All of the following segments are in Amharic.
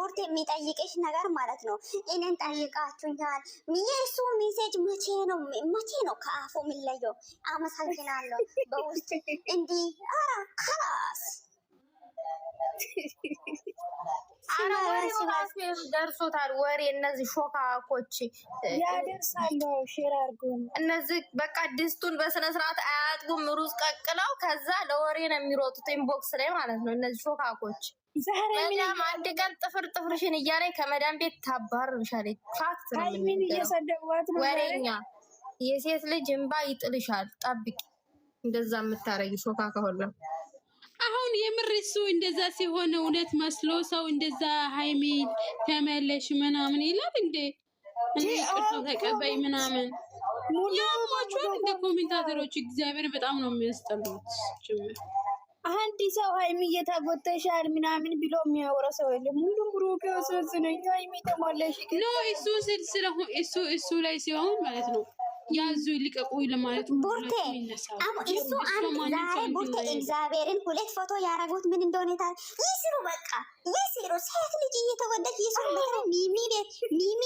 ቡርቴ የሚጠይቅሽ ነገር ማለት ነው። እኔን ጠይቃችሁኛል። የእሱ ሜሴጅ መቼ ነው ከአፉ የሚለየው? አመሰግናለሁ በውስጥ እንዲህ ኧረ ከላስ ደርሶታል ወሬ። እነዚህ ሾካኮች ያደርሳሉ። ሼር አድርጉ። እነዚህ በቃ ድስቱን በስነ ስርዓት አያጥቡም። ሩዝ ቀቅለው ከዛ ለወሬ ነው የሚሮጡት ኢንቦክስ ላይ ማለት ነው። እነዚህ ሾካኮች መዳም አንድ ቀን ጥፍርሽን እያለኝ ከመዳም ቤት ታባርርሻለች። ፋክት ነው። ምን እየሰደቧት ነው? ወሬኛ የሴት ልጅ እንባ ይጥልሻል። ጠብቂ። እንደዛ የምታረጊ ሾካካ ሁሉ አሁን የምር እሱ እንደዛ ሲሆን እውነት መስሎ ሰው እንደዛ ሃይሚ ተመለሽ ምናምን ይላል እንዴ? ይቅርታው ተቀበይ ምናምን ያሟቹን እንደ ኮሜንታተሮች እግዚአብሔር በጣም ነው የሚያስጠሉት። አንድ ሰው ሃይሚ እየተጎተሻል ምናምን ብሎ የሚያወራ ሰው የለም። ሁሉም ብሩክ ያሳዝነኝ ሃይሚ ተመለሽ ነው እሱ ላይ ሲሆን ማለት ነው ያዙ ይልቀቁ ለማለት ቡርቴ እሱ ዛሬ ቡርቴ እግዚአብሔርን ሁለት ፎቶ ያረጉት ምን እንደሆነ ይስሩ። በቃ ይስሩ። ሴት ልጅ እየተወደች ይስሩ። ሚሚ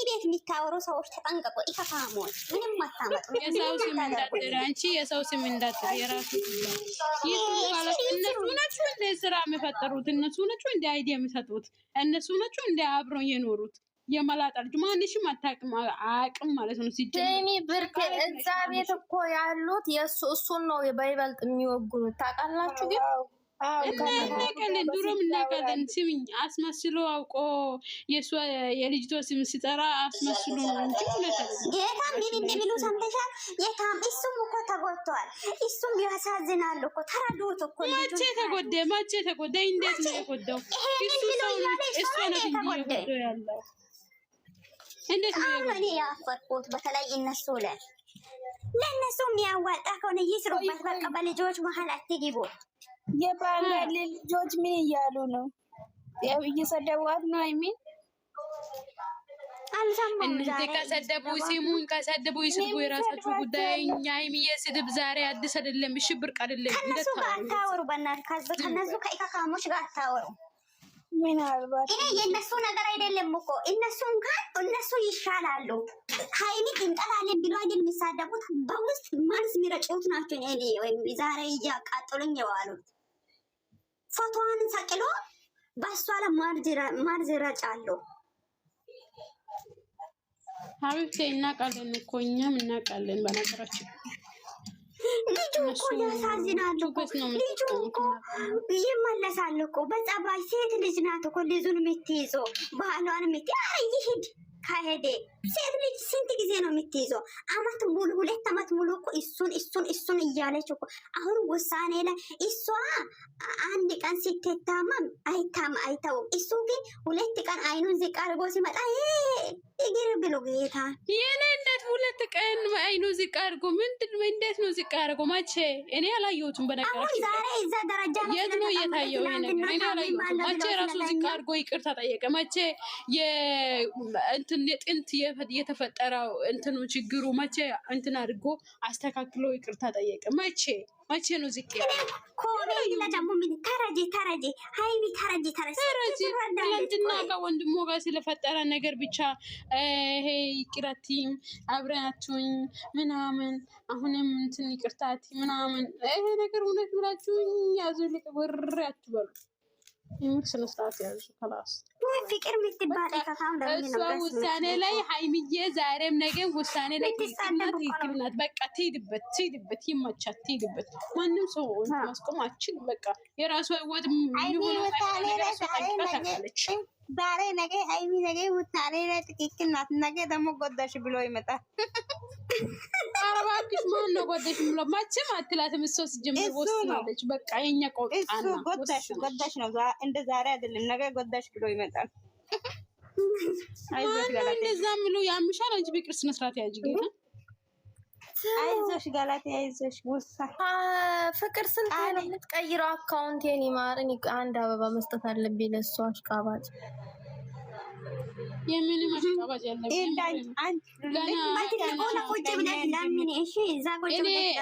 ቤት የሚታወሩ ሰዎች ተጠንቀቁ። ኢከፋሞች ምንም አታመጡ። የሰው ስም እንዳትጠራ አንቺ፣ የሰው ስም እንዳትጠራ። የራሱ እነሱ ናቸው እንደ ስራ የሚፈጠሩት፣ እነሱ ናቸው እንደ አይዲያ የሚሰጡት፣ እነሱ ናቸው እንደ አብረው የኖሩት። የመላጣ ልጅ ማንሽም አያውቅም ማለት ነው። ሲጀምር ብርቴ እዛ ቤት እኮ ያሉት እሱን ነው በይበልጥ የሚወጉኑት። ታውቃላችሁ ግን እናውቃለን፣ ድሮም እናውቃለን። ስሚኝ አስመስሎ አውቆ የልጅቷ ስም ሲጠራ አስመስሎ ነው እንጂ ጌታ ምን እንደሚሉ ሰምተሻል? የታም እሱም እኮ ተጎድቷል። እሱም ያሳዝናል እኮ ተረዱት እኮ። መቼ ተጎዳ? እንዴት ነው የጎዳው? እሱ ሰው ነው የተጎዳው ያለው። እንዴት ነው እኔ ያፈርኩት? በተለይ እነሱ ለእነሱ የሚያዋጣ ከሆነ ይስሩበት። በቃ በልጆች መሀል አትግቡ። የባንጋሊ ልጆች ምን እያሉ ነው? እየሰደቧት ነው። አይሚን እነዚህ ከሰደቡ ሲሙን ከሰደቡ ይስቡ፣ የራሳችሁ ጉዳይ። እኛ ሀይሚዬ ስድብ ዛሬ አዲስ አይደለም። እሺ ብርቅ አይደለም። ከነሱ ጋር አታወሩ። በእናትህ ከነሱ ከኢካካሞች ጋር አታወሩ። ምናልባት ይሄ የእነሱ ነገር አይደለም እኮ። እነሱ ይሻላሉ። ሀይሚ እንጠላለን ብሎ አይደል የሚሳደቡት? በውስጥ ማርስ የሚረጩት ናቸው። እኔ ወይም ዛሬ እያቃጠሉኝ የዋሉት ፎቶዋን ሰቅሎ በእሷ ላይ ማርዝ ይረጫሉ። ሀቢብቴ እናውቃለን እኮ እኛም እናውቃለን። በነገራችን ልጁ እኮ ያሳዝናል እኮ። ልጁ እኮ ይመለሳል እኮ በጸባይ። ሴት ልጅ ናት እኮ ልጁን የምትይዘው ባህሏን ይሄድ ካሄደ ሴት ልጅ ስንት ጊዜ ነው የምትይዘው? አመት ሙሉ 2 አመት ሙሉ እኮ እሱን እያለች እኮ። አሁን ውሳኔ ላይ እሷ አንድ ቀን ስትታመም አይታወም። እሱ ግን 2 ቀን አይኑን ዝቅ አድርጎ ሲመጣ እግር ብሎ ጌታ የኔ እንዴት 2 ቀን አይኑ ዝቅ አድርጎ ምንድን ነው? እንዴት ነው ዝቅ አድርጎ? መቼ? እኔ አላየሁትም። በነገራችን ዛሬ እዛ ደረጃ የት ነው የታየው ይሄ ነገር? እኔ አላየሁትም። መቼ ራሱ ዝቅ አድርጎ ይቅርታ ጠየቀ? መቼ የጥንት የተፈጠረው እንትኑ ችግሩ መቼ እንትን አድርጎ አስተካክሎ ይቅርታ ጠየቀ? መቼ ነው ዝቅ ያለው? ኮሜንት ለደሞ ምን ተረጂ ሃይሚ ተረጂ ትናንትና ከወንድሞ ጋር ስለፈጠረ ነገር ብቻ ይሄ ይቅርታቲም አብረናችሁኝ ምናምን አሁንም እንትን ይቅርታቲ ምናምን ይሄ ነገር እውነት ብላችሁ ያዙ ልቅ ወር አትበሉ። ስነ ስርዓት ያዙ። ከላስ ፍቅር ምትባል ከካም እሷ ውሳኔ ላይ ሃይሚዬ ዛሬም ነገም ውሳኔ ላይ ትክክል ናት። በቃ ትሄድበት ይመቻት፣ ትሄድበት። ማንም ሰው ማስቆም አትችልም። በቃ የራሷ ህይወት የሚሆነው ታውቃለች። ዛሬ ነገ ሃይሚ ነገ ውሳኔ ላይ ትክክል ናት። ነገ ደግሞ ጎዳሽ ብሎ ይመጣል። አረባክሽ ማን ነው ጎዳሽ ብሎ? መቼም አትላትም። እሷ ሲጀምር ወስናለች። በቃ የኛ ቆጣና ጎዳሽ ነው። እንደ ዛሬ አይደለም። ነገ ጎዳሽ ብሎ ይመጣል። እንደዛ ምሎ ያምሻል። አንቺ በቅር ስነ ስርዓት ያጅ ጌታ አይዞሽ ጋላት አይዞሽ። ውሳ ፍቅር ስንት ነው የምትቀይረው? አካውንቴን ይማረኝ። አንድ አበባ መስጠት አለብኝ ለሷ አሽቃባጭ የምን ማሽቃባጭ ያለው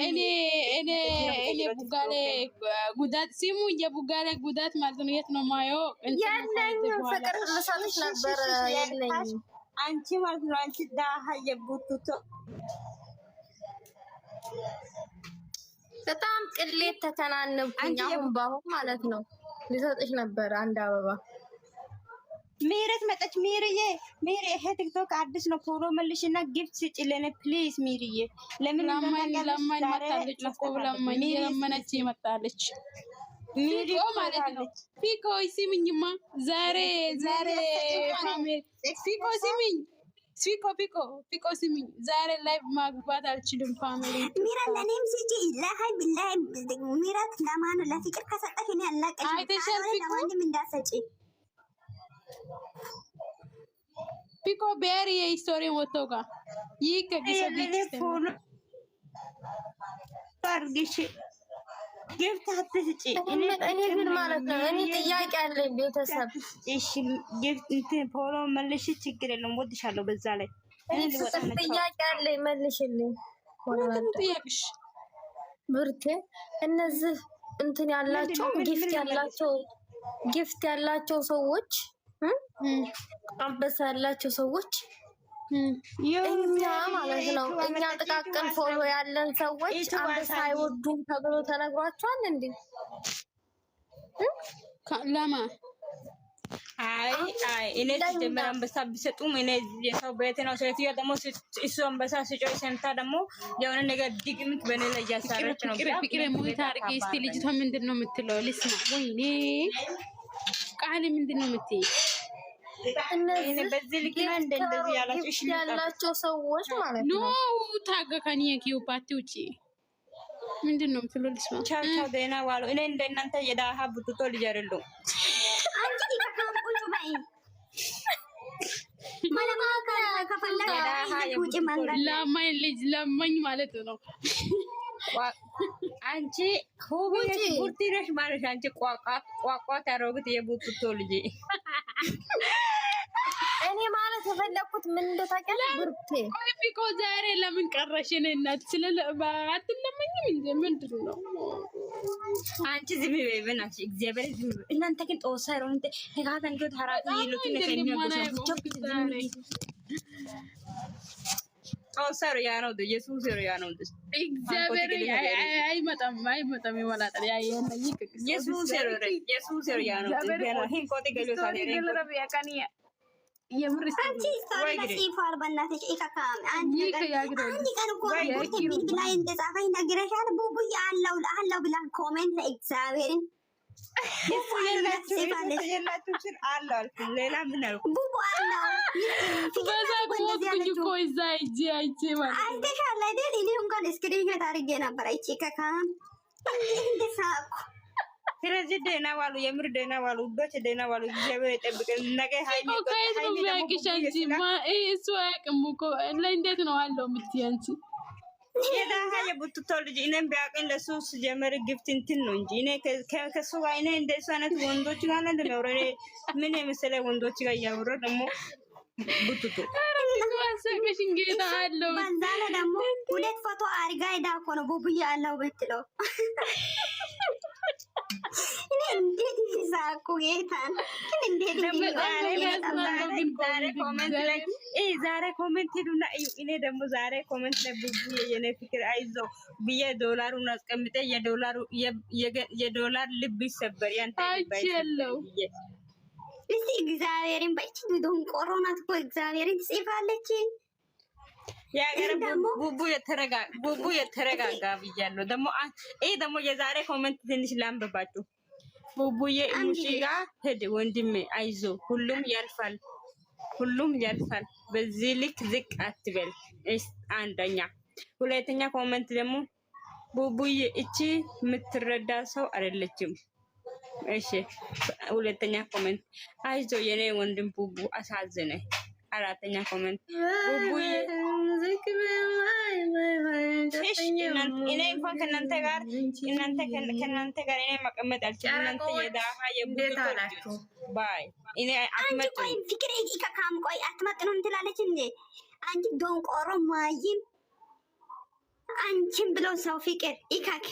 እኔ ቡጋሌ ጉዳት ሲሙ የቡጋሌ ጉዳት ማለት ነው። የት ነው ማየው? ያለኝም ፍቅር ልሰጥሽ ነበር ያለኝም አንቺ ማለት ነው። አንቺ ዳሃ የቡቱቶ በጣም ቅሌት ተተናነብኩኝ። አሁን ባሁን ማለት ነው ልሰጥሽ ነበር አንድ አበባ። ሜረት መጣች። ሜሪዬ ሜሪ ይሄ ቲክቶክ አዲስ ነው። ፎሎ መልሽና ጊፍት ስጪልን ፕሊዝ። ሜሪዬ ለምን ለማኝ መጣለች እኮ ለማኝ የለመነች መጣለች። ፊኮ ማለት ነው። ፊኮ ሲሚኝማ ዛሬ ፋሚሊ ፊኮ ሲሚኝ ፊኮ ሲሚኝ ዛሬ ላይ ማግባት አልችልም። ፋሚሊ ሚራ ለኔም ሲጂ ለሃይ ቢላይ ሚራት ለማኑ ለፍቅር ከሰጠሽ እኔ አላቀሽ አይተሻል። ፊኮ ወንድም እንዳሰጪ ፊኮ ቤሪ የስቶሪ ወጥቶ ጋር ይህ ከጊዜ ፎሎ አርግሽ ጊፍት አትስጪ። እኔ ግን ማለት ነው እኔ ጥያቄ አለኝ ቤተሰብ። እሺ ጊፍት እንትን ፎሎ መልሽ፣ ችግር የለም ወድሻለሁ። በዛ ላይ ጥያቄ አለኝ መልሽልኝ። ጥያቄሽ ብርቴ እነዚህ እንትን ያላቸው ጊፍት ያላቸው ሰዎች አንበሳ ያላቸው ሰዎች እኛ ማለት ነው እኛ ጥቃቅን ፎሎ ያለን ሰዎች አንበሳ አይወዱም ተብሎ ተነግሯቸዋል እንዴ? ለማ አይ እኔ ሲጀመር አንበሳ ቢሰጡም እኔ የሰው ቤት ነው። ሴትዮ ደግሞ እሱ አንበሳ ሲጮህ ሰምታ ደግሞ የሆነ ነገር ድግምት በእኔ ላይ እያሳረች ነው። ፍቅር ሙይታ አድርጌ እስኪ ልጅቷ ምንድን ነው የምትለው? ልስማ። ወይኔ ቃል ምንድን ነው የምትይ? እነዚህ ጊፍት ያላቸው ሰዎች ማለት ነው ታገካኒ የኪው ፓርቲ ውጪ ምንድን ነው የምትለው? ልስማ። ቻው ደህና ዋሉ። እኔ እንደናንተ የዳሃ ቡቱቶ ልጅ አይደለሁ። አንቺ ከካምቁጭ በይ ለማኝ ልጅ ለማኝ ማለት ነው። አንቺ ሁብዬ ቡርቲ ነሽ ማለት አንቺ ቋቋት ያሮግት የቡቱቶ ልጅ እኔ ማለት የፈለኩት ምን እንደታውቂያለሽ ብርቴ ፊኮ ዛሬ ለምን ቀረሽ? እኔ እናት አትለመኝም እንዴ? ምንድን ነው አንቺ ዝም በይ በእናትሽ እግዚአብሔር ዝም በይ። እናንተ ግን ጦሳ ሮንተ ተጋታን ግን ታራቂ ይሉት ጦሳ ያ ነው ኢየሱስ ያ ነው እግዚአብሔር አይመጣም ይመላጣል። ያ ኢየሱስ ያ ነው ይሄን ቆጥ ገሎታል ያቀኒያ የምርስ አንቺ ስቶሪ ለሲፋር በእናትሽ ኢካካም አንቺ ቀን እኮ ቢል ላይ እንደጻፈኝ ነግረሻል። ቡቡዬ አለው ብላ ኮሜንት ለእግዚአብሔርን ሌላ ምን አልኩ? ቡቡ አለው በዛ ጎትኩኝ እኮ እዛ ሂጅ አይቼ ማለት ነው። አይተሻል አይደል? እኔ እንኳን ስክሪንሾት አድርጌ ነበር። አይቼ ከካም እንደሳኩ ስለዚህ ደህና ዋሉ፣ የምር ደህና ዋሉ፣ ውዶች ደህና ዋሉ። እግዚአብሔር ይጠብቀን። ነገ ሃይሚ እሱ አያውቅም እኮ ለእንዴት ነው አለው የምትይ አንቺ? የዳሃ የቡትቶ ልጅ እኔም ቢያውቅን ለሱ ጀመር ግፍት እንትን ነው እንጂ እኔ ከሱ ጋር እኔ እንደሱ አይነት ወንዶች ጋር ነው እንደሚያወራ ምን የመሰለ ወንዶች ጋር እያወራ ደግሞ ቡትቶ ማሰከሽን ጌታ አለው። በዛ ላይ ደግሞ ሁለት ፎቶ አርጋ ሄዳ እኮ ነው ቡቡዬ አለው ብትለው እንዴት ይሳቁ ጌታን እንዴት ዛሬ ኮሜንት ሄዱና እዩ። እኔ ደግሞ ዛሬ ኮሜንት ላይ ቡቡ የኔ ፍቅር አይዞህ ብዬ ዶላሩን አስቀምጠ የዶላር ልብ ይሰበር ያንተ አይቻለው። እስቲ እግዚአብሔርን ባይቺ ዱን ቆሮናት እኮ እግዚአብሔርን ትጽፋለች። ያገረ ቡቡ የተረጋጋ ብያለሁ። ደግሞ ይሄ ደግሞ የዛሬ ኮሜንት ትንሽ ላንብባችሁ። ቡቡዬ ሙሺ ጋር ሄድ ወንድሜ አይዞ ሁሉም ያልፋል። በዚህ ልክ ዝቅ አትበል። አንደኛ። ሁለተኛ ኮሜንት ደግሞ ቡቡዬ እቺ የምትረዳ ሰው አይደለችም። እሺ። ሁለተኛ ኮሜንት አይዞ የኔ ወንድም ቡቡ አሳዘነ። አራተኛ ኮሜንት ቡቡዬ እኔ እንኳን ከእናንተ ጋር እኔ መቀመጥ አልችልም። እናንተ የዳሃ የቡድቶች ባይ እኔ አትመጡ። ቆይ ፍቅር ከካም ቆይ አትመጥኑም ትላለች እንዴ አንቺ ዶንቆሮ ማይም አንቺን ብሎ ሰው ፍቅር ይካክ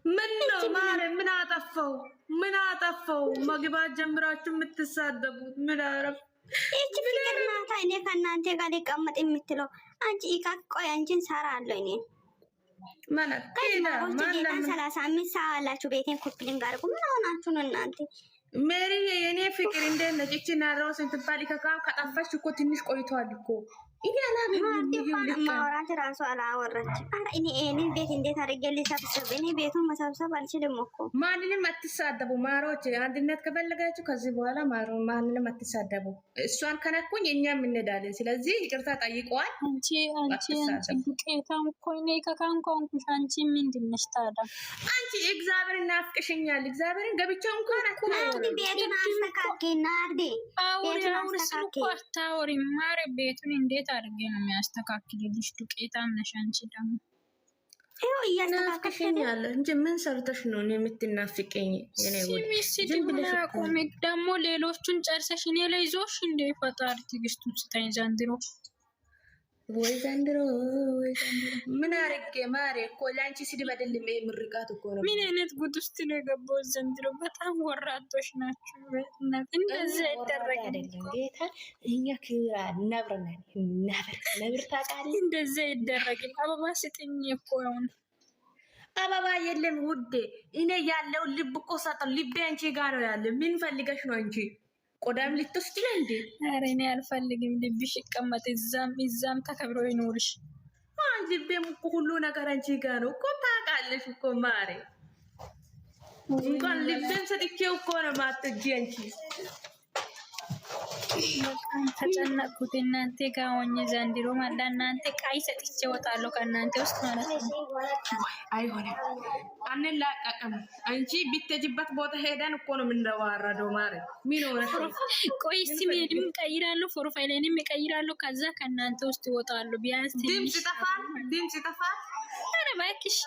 ምን ነው ማርያም ምን አጠፋው መግባት ጀምራችሁ የምትሳደቡት ምን አረፍ እቺ ፍቅር ናታ እኔ ከእናንተ ጋር ሊቀመጥ የምትለው አንቺ ይካክ ቆይ አንቺን ሰራለሁ እኔ ማለት ከይዳ ማለም 35 ሰዓት አላችሁ ቤቴን ኮፕሊንግ አድርጉ ምን ሆናችሁ ነው እናንተ ሜሪ የኔ ፍቅር እንዴት ነች እቺ ናራው ስንትባል ከጠፋሽ እኮ ትንሽ ቆይቷል እኮ ማውራት ራሱ አላወራች። ኧረ እኔ ቤት እንዴት አድርጌ ልሰብስብ? እኔ ቤቱን መሰብሰብ አልችልም እኮ። ማንንም አትሳደቡ ማሮች፣ አንድነት ከፈለጋችሁ ከዚህ በኋላ ማንንም አትሳደቡ። እሷን ከነኩኝ እኛም እንሄዳለን። ስለዚህ ይቅርታ ጠይቀዋል። አንቺ ዱቄታም እኮ እኔ ከካንኳንኩሽ አንቺ ምንድን ነሽ ታዲያ? አንቺ እግዚአብሔርን ናፍቅሽኛል። እግዚአብሔርን ገብቼው እንኳን ቤቱን አስተካክልና አርዴ አውሪ ስልኩ አታወሪ ማረ ቤቱን እንዴት አድርጌ ነው የሚያስተካክልልሽ? ዱቄታም ነሽ አንቺ ደግሞ ይኸው እያስተካከልሽኛል እንጂ ምን ሰርተሽ ነው እኔ የምትናፍቀኝ? ቆሜ ደግሞ ሌሎቹን ጨርሰሽ እኔ ላይ ይዞሽ እንደ ፈጣሪ ትዕግስቱን ስጠኝ ዘንድሮ። ወይ ዘንድሮ ምን አረጌ ማሬ እኮ ለአንቺ ስድብ አይደለም ይሄ ምርቃት እኮ ነው። ምን አይነት ጉድ ውስጥ ነው የገባው ዘንድሮ? በጣም ወራቶች ናቸው። እንደዚህ አይደረግም ጌታ። እኛ ክብራ ነብር ታውቃለህ? እንደዚህ አይደረግም። አበባ ስጥኝ እኮ አሁን አበባ የለም ውዴ። እኔ ያለው ልብ እኮ ሰጠው። ልቤ አንቺ ጋር ነው ያለ። ምን ፈልገሽ ነው አንቺ? ቆዳም ልትወስጂ ነው እንዴ? ኧረ እኔ አልፈልግም። ልብሽ ይቀመጥ፣ እዛም ተከብሮ ይኖርሽ። ልቤም እኮ ሁሉ ነገር አንቺ ጋር ነው እኮ ታውቃለሽ እኮ ማሬ። እንኳን ልቤም ሰጥቼው እኮ ነው ማትጂ አንቺ። በጣም ተጨነቅኩት እናንተ ጋር ሆኜ ዘንድሮ ማለት እናንተ ቃይ ሰጥቼ እወጣለሁ ከእናንተ ውስጥ ማለት ነው። አይሆንም፣ አንላቀቅም። አንቺ ብትሄጂበት ቦታ ሄደን እኮ ነው የምንደዋረደው ማለት ምን ሆነ? ቆይ ስሜንም እቀይራለሁ፣ ፕሮፋይሌንም እቀይራለሁ። ከዛ ከእናንተ ውስጥ እወጣለሁ። ቢያንስ ድምፅ ይጠፋል። ኧረ እባክሽ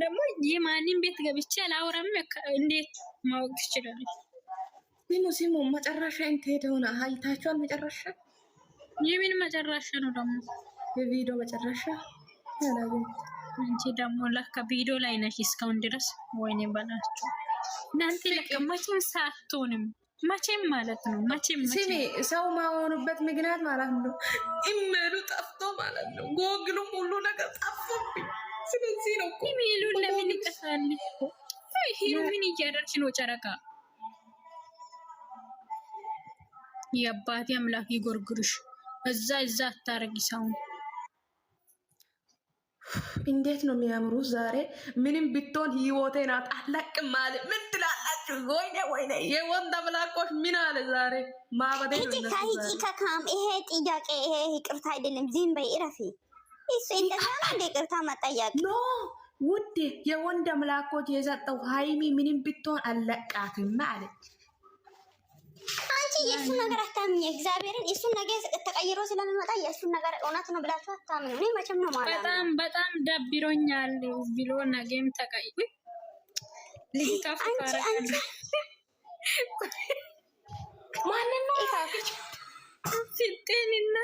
ደግሞ የማንም ቤት ገብቼ አላወራም። እንዴት ማወቅ ትችላለች? ሲሙ መጨረሻ እንትን ሆነ አይታችኋል? መጨረሻ የምን መጨረሻ ነው ደግሞ? የቪዲዮ መጨረሻ ያላየሁት። አንቺ ደግሞ ለካ ቪዲዮ ላይ ነሽ እስካሁን ድረስ። ወይኔ በላችሁ እናንተ ለካ መቼም ሳትሆንም መቼም ማለት ነው መቼም ሲሚ ሰው ማሆኑበት ምክንያት ማለት ነው ኢሜሉ ጠፍቶ ማለት ነው። ጎግሉም ሁሉ ነገር ጠፍቶብኝ። ስለዚህ ነው እኮ ኢሜሉን ለምን ይጠፋል? ይሄ ምን እያደረግሽ ነው ጨረቃ? የአባቴ አምላክ ይጎርጉርሽ። እዛ አታረጊ ሰው። እንዴት ነው የሚያምሩ ዛሬ። ምንም ብትሆን ህይወቴን አለቅም ማለት ምን ትላላችሁ? ወይኔ የወንድ አምላኮች ምን አለ ዛሬ ማበዴ ነው። ከካም ይሄ ጥያቄ ይሄ ይቅርታ አይደለም። ዝም በይ እረፊ። እሱ እንደዛ ነው እንደ ይቅርታ መጠየቅ ኖ ውዴ። የወንድ አምላኮች የሰጠው ሃይሚ ምንም ብትሆን አለቃትም ማለት የእሱን ነገር አታምኝ። እግዚአብሔርን የእሱን ነገር ተቀይሮ ስለሚመጣ የእሱን ነገር እውነት ነው ብላችሁ አታምኝ። እኔ መቼም ነው ማለት በጣም ደብሮኛል ብሎ ነገም ተቀይ ልጅቷ ፈቃራለች። ማንን ነው ፍጤንና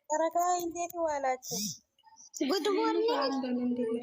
ተረጋይ። እንዴት ዋላችሁ? ጉድ ሞርኒንግ